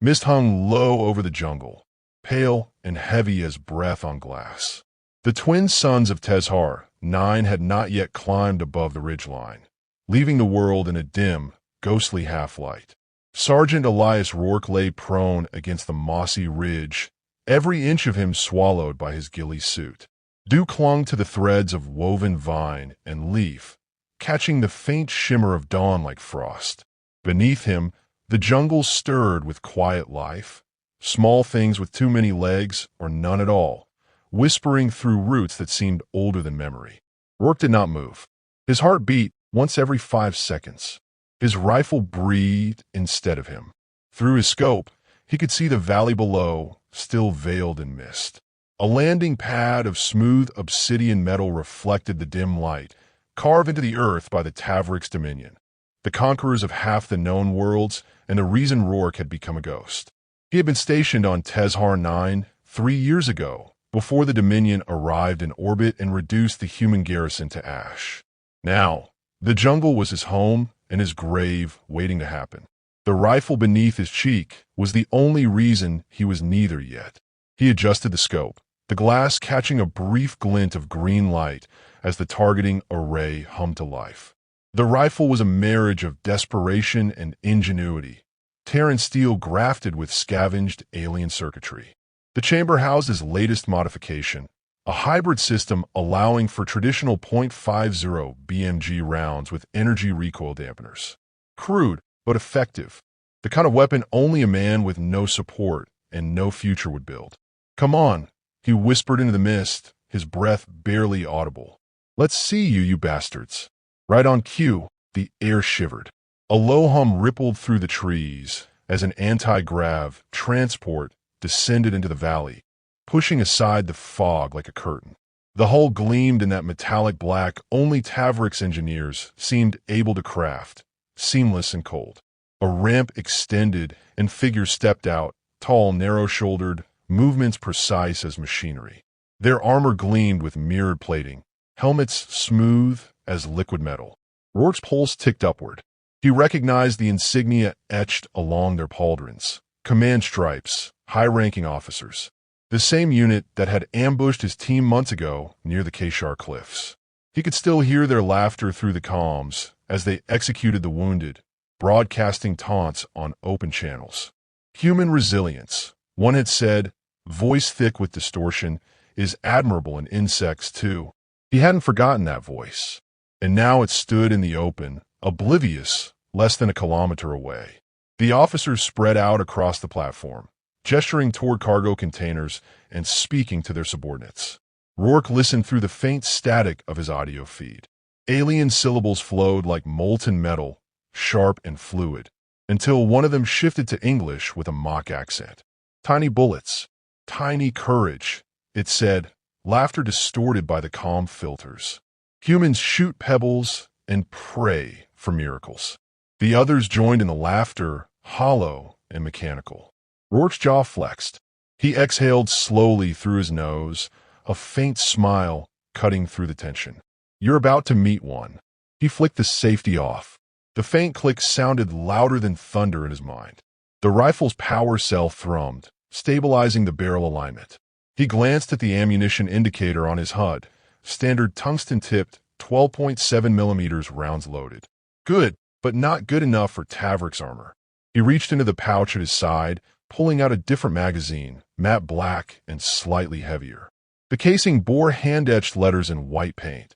Mist hung low over the jungle, pale and heavy as breath on glass. The twin sons of Teshar IX had not yet climbed above the ridgeline, leaving the world in a dim, ghostly half-light. Sergeant Elias Rourke lay prone against the mossy ridge, every inch of him swallowed by his ghillie suit. Dew clung to the threads of woven vine and leaf, catching the faint shimmer of dawn like frost. Beneath him, the jungle stirred with quiet life, small things with too many legs or none at all, whispering through roots that seemed older than memory. Rourke did not move. His heart beat once every 5 seconds. His rifle breathed instead of him. Through his scope, he could see the valley below, still veiled in mist. A landing pad of smooth obsidian metal reflected the dim light, carved into the earth by the Tav'rix Dominion, the conquerors of half the known worlds and the reason Rourke had become a ghost. He had been stationed on Teshar IX 3 years ago, before the Dominion arrived in orbit and reduced the human garrison to ash. Now, the jungle was his home and his grave waiting to happen. The rifle beneath his cheek was the only reason he was neither yet. He adjusted the scope, the glass catching a brief glint of green light as the targeting array hummed to life. The rifle was a marriage of desperation and ingenuity, Terran steel grafted with scavenged alien circuitry. The chamber housed his latest modification, a hybrid system allowing for traditional .50 BMG rounds with energy recoil dampeners. Crude, but effective. The kind of weapon only a man with no support and no future would build. "Come on," he whispered into the mist, his breath barely audible. "Let's see you, you bastards." Right on cue, the air shivered. A low hum rippled through the trees as an anti-grav transport descended into the valley, pushing aside the fog like a curtain. The hull gleamed in that metallic black only Tav'rix engineers seemed able to craft, seamless and cold. A ramp extended and figures stepped out, tall, narrow-shouldered, movements precise as machinery. Their armor gleamed with mirrored plating, helmets smooth as liquid metal. Rourke's pulse ticked upward. He recognized the insignia etched along their pauldrons, command stripes, high-ranking officers. The same unit that had ambushed his team months ago near the Teshar cliffs. He could still hear their laughter through the comms as they executed the wounded, broadcasting taunts on open channels. Human resilience, one had said, voice thick with distortion, is admirable in insects too. He hadn't forgotten that voice, and now it stood in the open, oblivious, less than a kilometer away. The officers spread out across the platform, gesturing toward cargo containers and speaking to their subordinates. Rourke listened through the faint static of his audio feed. Alien syllables flowed like molten metal, sharp and fluid, until one of them shifted to English with a mock accent. "Tiny bullets, tiny courage," it said, laughter distorted by the calm filters. "Humans shoot pebbles and pray for miracles." The others joined in the laughter, hollow and mechanical. Rourke's jaw flexed. He exhaled slowly through his nose, a faint smile cutting through the tension. "You're about to meet one." He flicked the safety off. The faint click sounded louder than thunder in his mind. The rifle's power cell thrummed, stabilizing the barrel alignment. He glanced at the ammunition indicator on his HUD, standard tungsten-tipped 12.7mm rounds loaded. Good, but not good enough for Tav'rix armor. He reached into the pouch at his side, pulling out a different magazine, matte black and slightly heavier. The casing bore hand-etched letters in white paint.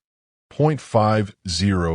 .50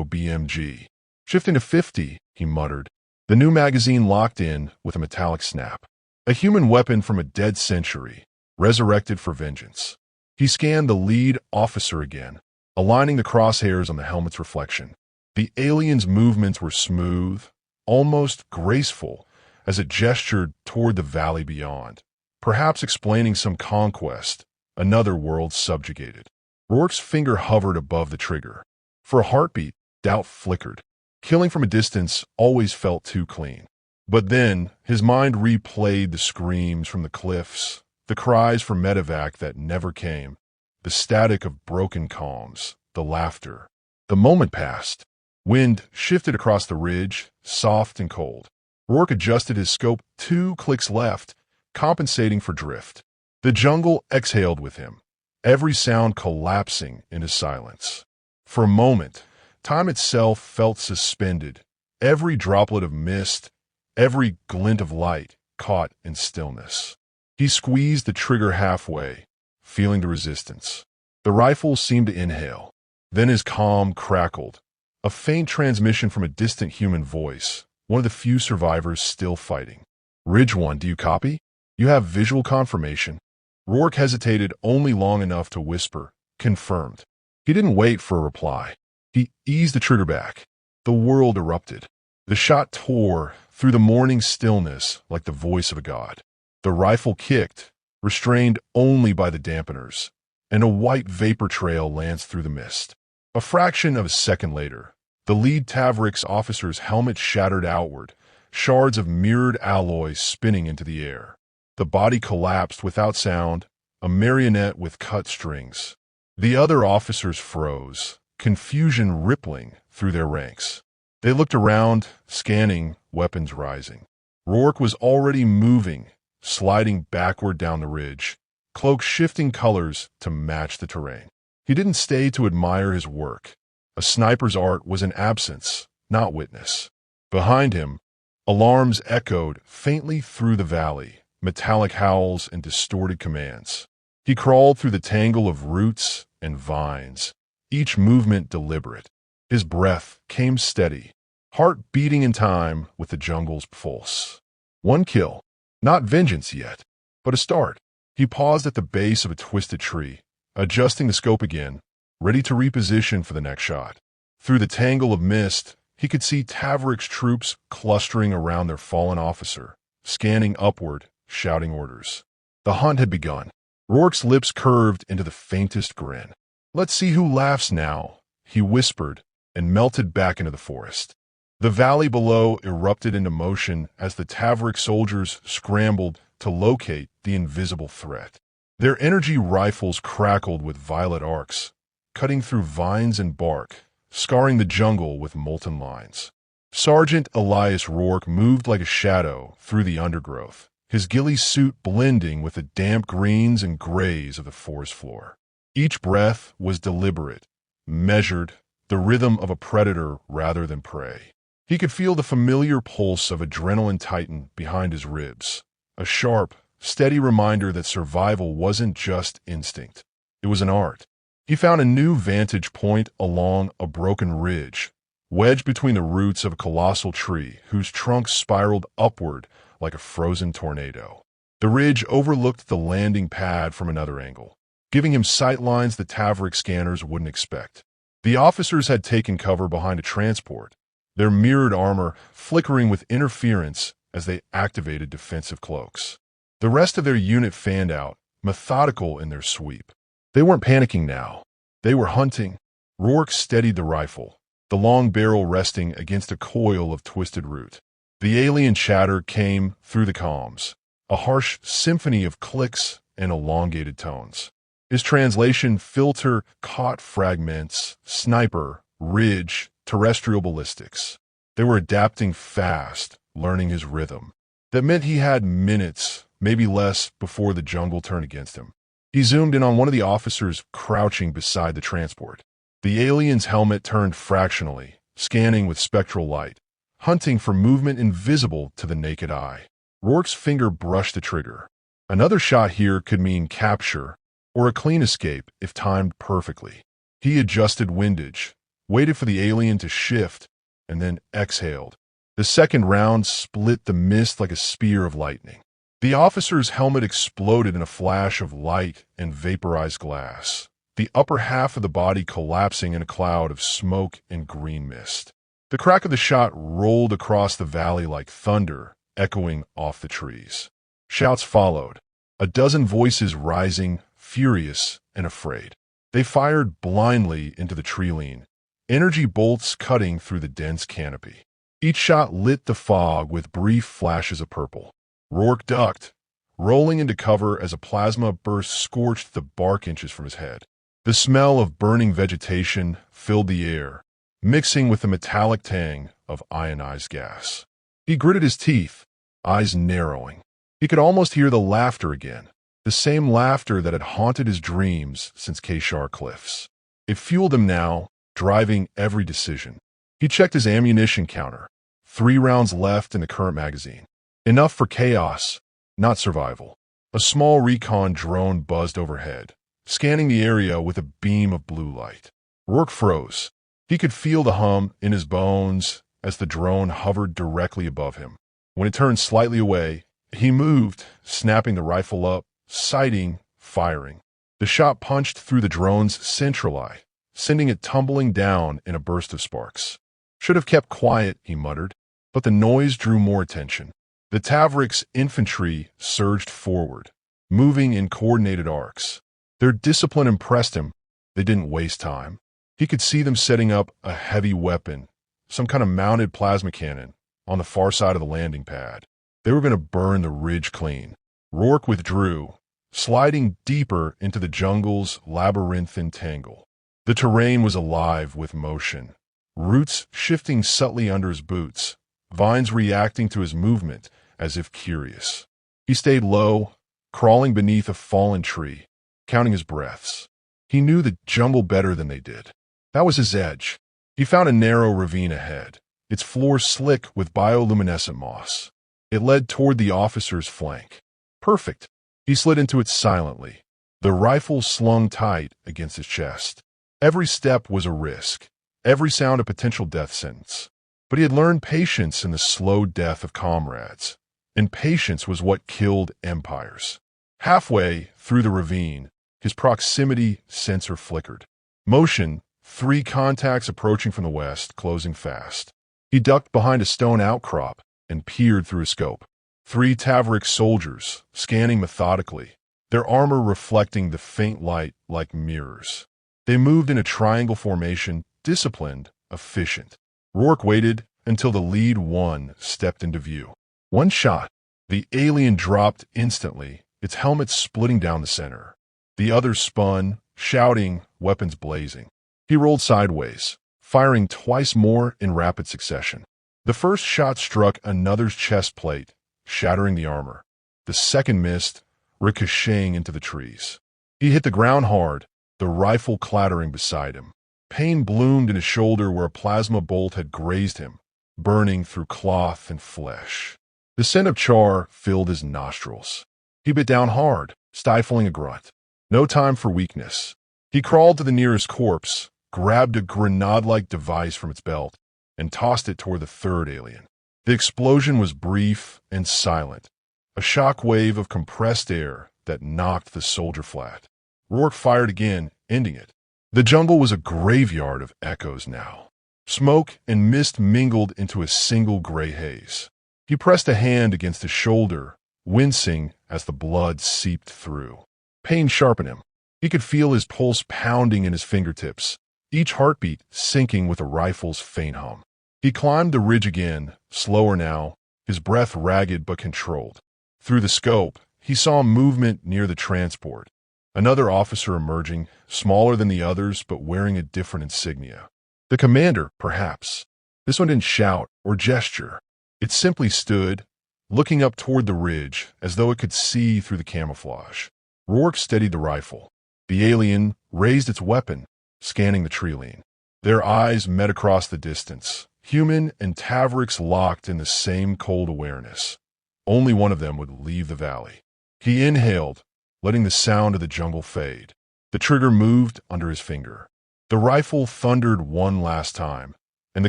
BMG. "Shifting to 50, he muttered. The new magazine locked in with a metallic snap. A human weapon from a dead century, resurrected for vengeance. He scanned the lead officer again, aligning the crosshairs on the helmet's reflection. The alien's movements were smooth, almost graceful, as it gestured toward the valley beyond, perhaps explaining some conquest, another world subjugated. Rourke's finger hovered above the trigger. For a heartbeat, doubt flickered. Killing from a distance always felt too clean. But then, his mind replayed the screams from the cliffs, the cries for medevac that never came, the static of broken comms, the laughter. The moment passed. Wind shifted across the ridge, soft and cold. Rourke adjusted his scope 2 clicks left, compensating for drift. The jungle exhaled with him, every sound collapsing into silence. For a moment, time itself felt suspended, every droplet of mist, every glint of light caught in stillness. He squeezed the trigger halfway, feeling the resistance. The rifle seemed to inhale. Then his comm crackled, a faint transmission from a distant human voice, one of the few survivors still fighting. "Ridge 1, do you copy? You have visual confirmation?" Rourke hesitated only long enough to whisper, "Confirmed." He didn't wait for a reply. He eased the trigger back. The world erupted. The shot tore through the morning stillness like the voice of a god. The rifle kicked, restrained only by the dampeners, and a white vapor trail lanced through the mist. A fraction of a second later, the lead Tav'rix officer's helmet shattered outward, shards of mirrored alloy spinning into the air. The body collapsed without sound, a marionette with cut strings. The other officers froze, confusion rippling through their ranks. They looked around, scanning, weapons rising. Rourke was already moving, sliding backward down the ridge, cloak shifting colors to match the terrain. He didn't stay to admire his work. A sniper's art was an absence, not witness. Behind him, alarms echoed faintly through the valley, metallic howls and distorted commands. He crawled through the tangle of roots and vines, each movement deliberate. His breath came steady, heart beating in time with the jungle's pulse. One kill, not vengeance yet, but a start. He paused at the base of a twisted tree, adjusting the scope again, ready to reposition for the next shot. Through the tangle of mist, he could see Tav'rix troops clustering around their fallen officer, scanning upward, shouting orders. The hunt had begun. Rourke's lips curved into the faintest grin. "Let's see who laughs now," he whispered, and melted back into the forest. The valley below erupted into motion as the Tav'rix soldiers scrambled to locate the invisible threat. Their energy rifles crackled with violet arcs, cutting through vines and bark, scarring the jungle with molten lines. Sergeant Elias Rourke moved like a shadow through the undergrowth, his ghillie suit blending with the damp greens and grays of the forest floor. Each breath was deliberate, measured, the rhythm of a predator rather than prey. He could feel the familiar pulse of adrenaline tighten behind his ribs, a sharp, steady reminder that survival wasn't just instinct. It was an art. He found a new vantage point along a broken ridge, wedged between the roots of a colossal tree whose trunk spiraled upward like a frozen tornado. The ridge overlooked the landing pad from another angle, giving him sightlines the Tav'rix scanners wouldn't expect. The officers had taken cover behind a transport, their mirrored armor flickering with interference as they activated defensive cloaks. The rest of their unit fanned out, methodical in their sweep. They weren't panicking now. They were hunting. Rourke steadied the rifle, the long barrel resting against a coil of twisted root. The alien chatter came through the comms, a harsh symphony of clicks and elongated tones. His translation filter caught fragments, sniper, ridge, terrestrial ballistics. They were adapting fast, learning his rhythm. That meant he had minutes, maybe less, before the jungle turned against him. He zoomed in on one of the officers crouching beside the transport. The alien's helmet turned fractionally, scanning with spectral light, hunting for movement invisible to the naked eye. Rourke's finger brushed the trigger. Another shot here could mean capture, or a clean escape if timed perfectly. He adjusted windage, waited for the alien to shift, and then exhaled. The second round split the mist like a spear of lightning. The officer's helmet exploded in a flash of light and vaporized glass, the upper half of the body collapsing in a cloud of smoke and green mist. The crack of the shot rolled across the valley like thunder, echoing off the trees. Shouts followed, a dozen voices rising, furious and afraid. They fired blindly into the tree-line, energy bolts cutting through the dense canopy. Each shot lit the fog with brief flashes of purple. Rourke ducked, rolling into cover as a plasma burst scorched the bark inches from his head. The smell of burning vegetation filled the air, mixing with the metallic tang of ionized gas. He gritted his teeth, eyes narrowing. He could almost hear the laughter again, the same laughter that had haunted his dreams since Teshar Cliffs. It fueled him now, driving every decision. He checked his ammunition counter. 3 rounds left in the current magazine. Enough for chaos, not survival. A small recon drone buzzed overhead, scanning the area with a beam of blue light. Rourke froze. He could feel the hum in his bones as the drone hovered directly above him. When it turned slightly away, he moved, snapping the rifle up, sighting, firing. The shot punched through the drone's central eye, sending it tumbling down in a burst of sparks. Should have kept quiet, he muttered, but the noise drew more attention. The Tav'rix infantry surged forward, moving in coordinated arcs. Their discipline impressed him. They didn't waste time. He could see them setting up a heavy weapon, some kind of mounted plasma cannon, on the far side of the landing pad. They were going to burn the ridge clean. Rourke withdrew, sliding deeper into the jungle's labyrinthine tangle. The terrain was alive with motion, roots shifting subtly under his boots, vines reacting to his movement as if curious. He stayed low, crawling beneath a fallen tree, counting his breaths. He knew the jungle better than they did. That was his edge. He found a narrow ravine ahead, its floor slick with bioluminescent moss. It led toward the officer's flank. Perfect. He slid into it silently, the rifle slung tight against his chest. Every step was a risk, every sound a potential death sentence. But he had learned patience in the slow death of comrades, and patience was what killed empires. Halfway through the ravine, his proximity sensor flickered. Motion, 3 contacts approaching from the west, closing fast. He ducked behind a stone outcrop and peered through his scope. 3 Tav'rix soldiers, scanning methodically, their armor reflecting the faint light like mirrors. They moved in a triangle formation, disciplined, efficient. Rourke waited until the lead one stepped into view. One shot. The alien dropped instantly, its helmet splitting down the center. The other spun, shouting, weapons blazing. He rolled sideways, firing twice more in rapid succession. The first shot struck another's chest plate, shattering the armor. The second missed, ricocheting into the trees. He hit the ground hard, the rifle clattering beside him. Pain bloomed in his shoulder where a plasma bolt had grazed him, burning through cloth and flesh. The scent of char filled his nostrils. He bit down hard, stifling a grunt. No time for weakness. He crawled to the nearest corpse, grabbed a grenade-like device from its belt, and tossed it toward the third alien. The explosion was brief and silent, a shock wave of compressed air that knocked the soldier flat. Rourke fired again, ending it. The jungle was a graveyard of echoes now. Smoke and mist mingled into a single gray haze. He pressed a hand against his shoulder, wincing as the blood seeped through. Pain sharpened him. He could feel his pulse pounding in his fingertips, each heartbeat syncing with the rifle's faint hum. He climbed the ridge again, slower now, his breath ragged but controlled. Through the scope, he saw movement near the transport. Another officer emerging, smaller than the others but wearing a different insignia. The commander, perhaps. This one didn't shout or gesture. It simply stood, looking up toward the ridge as though it could see through the camouflage. Rourke steadied the rifle. The alien raised its weapon, scanning the tree line. Their eyes met across the distance, human and Tav'rix locked in the same cold awareness. Only one of them would leave the valley. He inhaled, letting the sound of the jungle fade. The trigger moved under his finger. The rifle thundered one last time, and the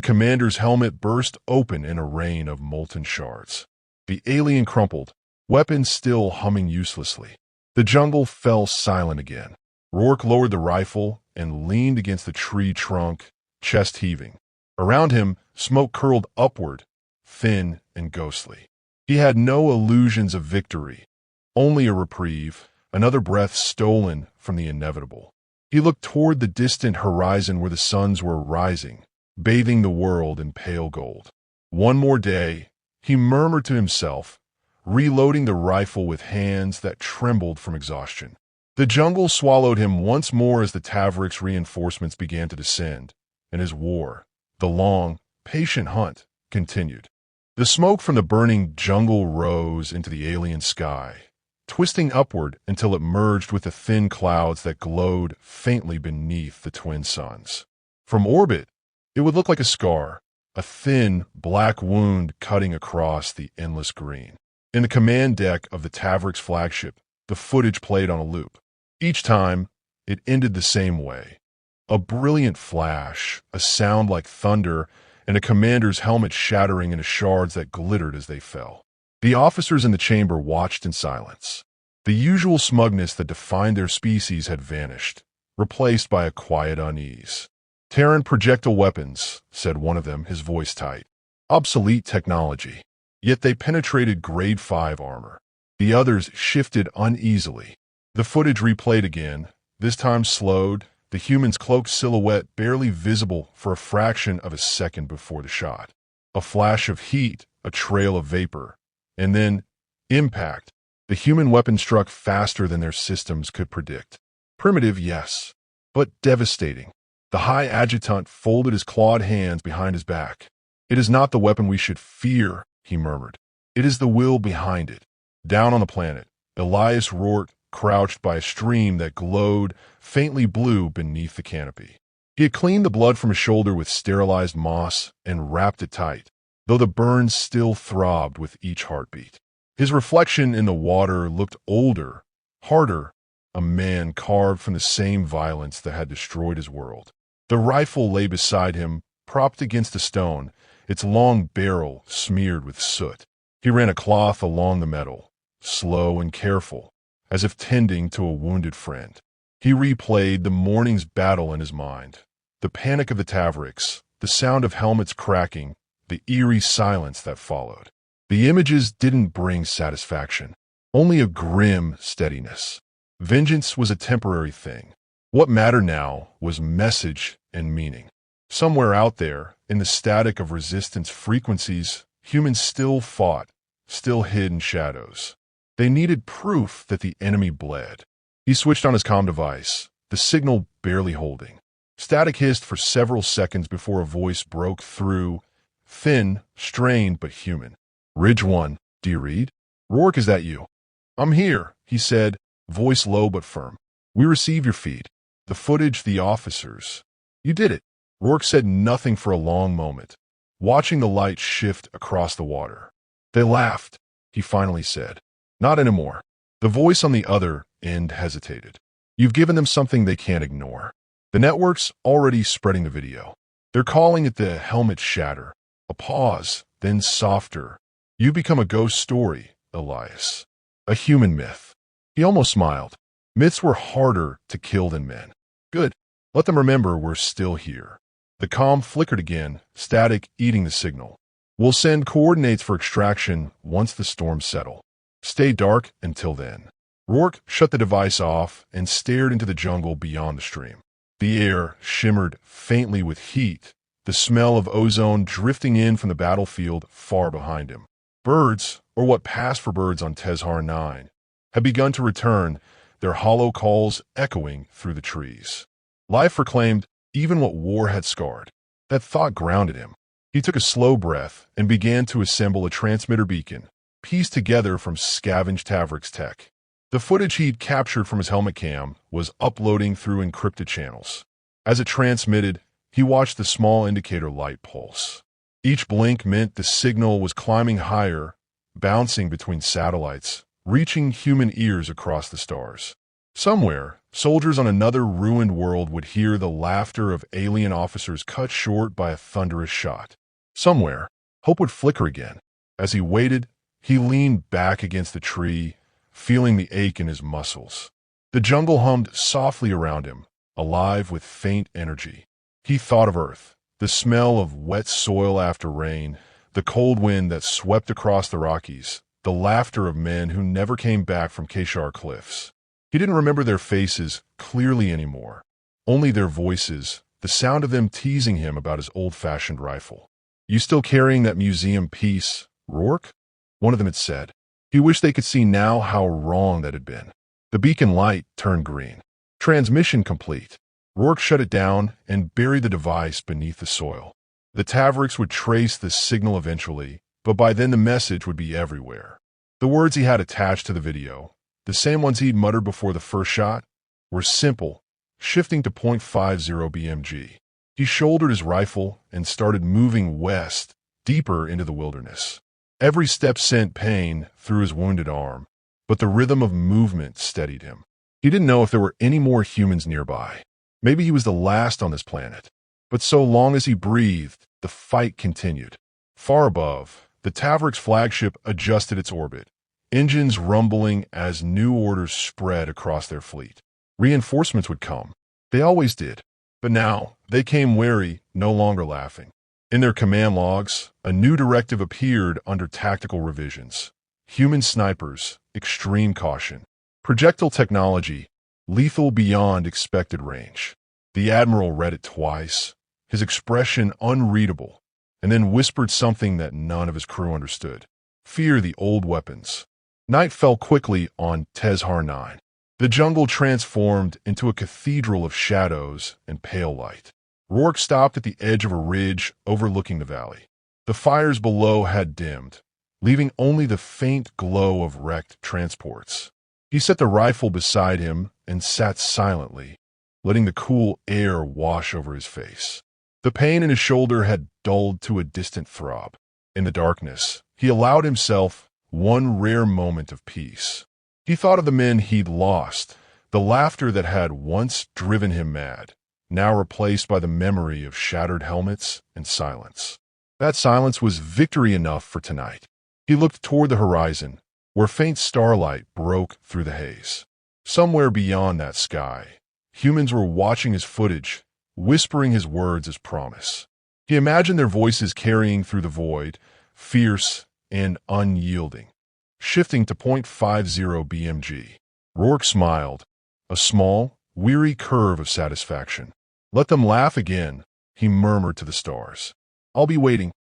commander's helmet burst open in a rain of molten shards. The alien crumpled, weapon still humming uselessly. The jungle fell silent again. Rourke lowered the rifle and leaned against the tree trunk, chest heaving. Around him, smoke curled upward, thin and ghostly. He had no illusions of victory, only a reprieve, another breath stolen from the inevitable. He looked toward the distant horizon where the suns were rising, bathing the world in pale gold. One more day, he murmured to himself, reloading the rifle with hands that trembled from exhaustion. The jungle swallowed him once more as the Tav'rix reinforcements began to descend, and his war, the long, patient hunt, continued. The The smoke from the burning jungle rose into the alien sky, twisting upward until it merged with the thin clouds that glowed faintly beneath the twin suns. From orbit, it would look like a scar, a thin, black wound cutting across the endless green. In the command deck of the Tav'rix flagship, the footage played on a loop. Each time, it ended the same way. A brilliant flash, a sound like thunder, and a commander's helmet shattering into shards that glittered as they fell. The officers in the chamber watched in silence. The usual smugness that defined their species had vanished, replaced by a quiet unease. Terran projectile weapons, said one of them, his voice tight. Obsolete technology. Yet they penetrated grade 5 armor. The others shifted uneasily. The footage replayed again, this time slowed, the human's cloaked silhouette barely visible for a fraction of a second before the shot. A flash of heat, a trail of vapor, and then impact. The human weapon struck faster than their systems could predict. Primitive, yes, but devastating. The high adjutant folded his clawed hands behind his back. "It is not the weapon we should fear," he murmured. "It is the will behind it." Down on the planet, Elias Rourke crouched by a stream that glowed faintly blue beneath the canopy. He had cleaned the blood from his shoulder with sterilized moss and wrapped it tight, though the burns still throbbed with each heartbeat. His reflection in the water looked older, harder, a man carved from the same violence that had destroyed his world. The rifle lay beside him, propped against a stone, its long barrel smeared with soot. He ran a cloth along the metal, slow and careful, as if tending to a wounded friend. He replayed the morning's battle in his mind. The panic of the Tav'rix, the sound of helmets cracking, the eerie silence that followed. The images didn't bring satisfaction, only a grim steadiness. Vengeance was a temporary thing. What mattered now was message and meaning. Somewhere out there, in the static of resistance frequencies, humans still fought, still hid in shadows. They needed proof that the enemy bled. He switched on his comm device, the signal barely holding. Static hissed for several seconds before a voice broke through, thin, strained, but human. "Ridge 1, do you read? Rourke, is that you?" "I'm here," he said, voice low but firm. "We receive your feed. The footage, the officers." "You did it." Rourke said nothing for a long moment, watching the light shift across the water. "They laughed," he finally said. "Not anymore." The voice on the other end hesitated. "You've given them something they can't ignore. The network's already spreading the video. They're calling it the helmet shatter." A pause, then softer. "You become a ghost story, Elias. A human myth." He almost smiled. Myths were harder to kill than men. "Good. Let them remember we're still here." The comm flickered again, static eating the signal. "We'll send coordinates for extraction once the storms settle. Stay dark until then." Rourke shut the device off and stared into the jungle beyond the stream. The air shimmered faintly with heat, the smell of ozone drifting in from the battlefield far behind him. Birds, or what passed for birds on Teshar IX, had begun to return, their hollow calls echoing through the trees. Life reclaimed even what war had scarred. That thought grounded him. He took a slow breath and began to assemble a transmitter beacon, pieced together from scavenged Tav'rix tech. The footage he'd captured from his helmet cam was uploading through encrypted channels. As it transmitted, he watched the small indicator light pulse. Each blink meant the signal was climbing higher, bouncing between satellites, reaching human ears across the stars. Somewhere, soldiers on another ruined world would hear the laughter of alien officers cut short by a thunderous shot. Somewhere, hope would flicker again. As he waited, he leaned back against the tree, feeling the ache in his muscles. The jungle hummed softly around him, alive with faint energy. He thought of Earth, the smell of wet soil after rain, the cold wind that swept across the Rockies, the laughter of men who never came back from Teshar cliffs. He didn't remember their faces clearly anymore, only their voices, the sound of them teasing him about his old-fashioned rifle. "You still carrying that museum piece, Rourke?" one of them had said. He wished they could see now how wrong that had been. The beacon light turned green. Transmission complete. Rourke shut it down and buried the device beneath the soil. The Tav'rix would trace the signal eventually, but by then the message would be everywhere. The words he had attached to the video, the same ones he'd muttered before the first shot, were simple, shifting to .50 BMG. He shouldered his rifle and started moving west, deeper into the wilderness. Every step sent pain through his wounded arm, but the rhythm of movement steadied him. He didn't know if there were any more humans nearby. Maybe he was the last on this planet. But so long as he breathed, the fight continued. Far above, the Tav'rix flagship adjusted its orbit, engines rumbling as new orders spread across their fleet. Reinforcements would come. They always did. But now, they came wary, no longer laughing. In their command logs, a new directive appeared under tactical revisions. Human snipers, extreme caution. Projectile technology, lethal beyond expected range. The Admiral read it twice, his expression unreadable, and then whispered something that none of his crew understood. Fear the old weapons. Night fell quickly on Teshar IX. The jungle transformed into a cathedral of shadows and pale light. Rourke stopped at the edge of a ridge overlooking the valley. The fires below had dimmed, leaving only the faint glow of wrecked transports. He set the rifle beside him and sat silently, letting the cool air wash over his face. The pain in his shoulder had dulled to a distant throb. In the darkness, he allowed himself one rare moment of peace. He thought of the men he'd lost, the laughter that had once driven him mad, now replaced by the memory of shattered helmets and silence. That silence was victory enough for tonight. He looked toward the horizon, where faint starlight broke through the haze. Somewhere beyond that sky, humans were watching his footage, whispering his words as promise. He imagined their voices carrying through the void, fierce and unyielding, shifting to .50 BMG. Rourke smiled, a small, weary curve of satisfaction. Let them laugh again, he murmured to the stars. I'll be waiting.